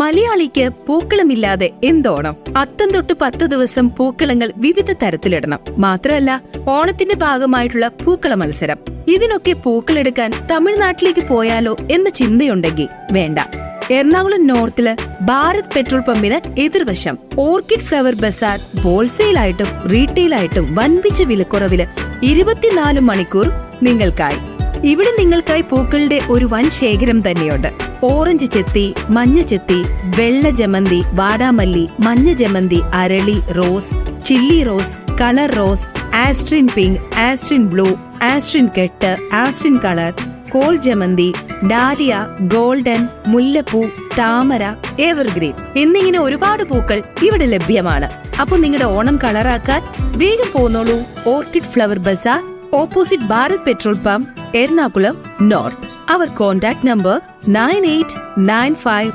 മലയാളിക്ക് പൂക്കളമില്ലാതെ എന്തോണം? അത്തം തൊട്ട് 10 ദിവസം പൂക്കളങ്ങൾ വിവിധ തരത്തിലിടണം. മാത്രമല്ല, ഓണത്തിന്റെ ഭാഗമായിട്ടുള്ള പൂക്കള മത്സരം. ഇതിനൊക്കെ പൂക്കളെടുക്കാൻ തമിഴ്നാട്ടിലേക്ക് പോയാലോ എന്ന ചിന്തയുണ്ടെങ്കിൽ വേണ്ട. എറണാകുളം നോർത്തില് ഭാരത് പെട്രോൾ പമ്പിന് എതിർവശം ഓർക്കിഡ് ഫ്ലവർ ബസാർ ഹോൾസെയിലായിട്ടും റീറ്റെയിലായിട്ടും വൻപിച്ച വിലക്കുറവില് 24 മണിക്കൂർ നിങ്ങൾക്കായി. ഇവിടെ നിങ്ങൾക്കായി പൂക്കളുടെ ഒരു വൻ ശേഖരം തന്നെയുണ്ട്. ഓറഞ്ച് ചെത്തി, മഞ്ഞ ചെത്തി, വെള്ള ജമന്തി, വാടാമല്ലി, മഞ്ഞ ജമന്തി, അരളി, rose, chilli rose, colour rose, ആസ്ട്രിൻ പിങ്ക്, ആസ്ട്രിൻ ബ്ലൂ, ആസ്ട്രിൻ കെട്ട്, ആസ്ട്രിൻ കളർ, കോൾ ജമന്തി, ഡാലിയ, ഗോൾഡൻ, മുല്ലപ്പൂ, താമര, എവർഗ്രീൻ എന്നിങ്ങനെ ഒരുപാട് പൂക്കൾ ഇവിടെ ലഭ്യമാണ്. അപ്പൊ നിങ്ങളുടെ ഓണം കളറാക്കാൻ വേഗം പോന്നോളൂ. Orchid Flower Bazaar, opposite Bharat petrol pump, Ernakulam north. Our contact number 9895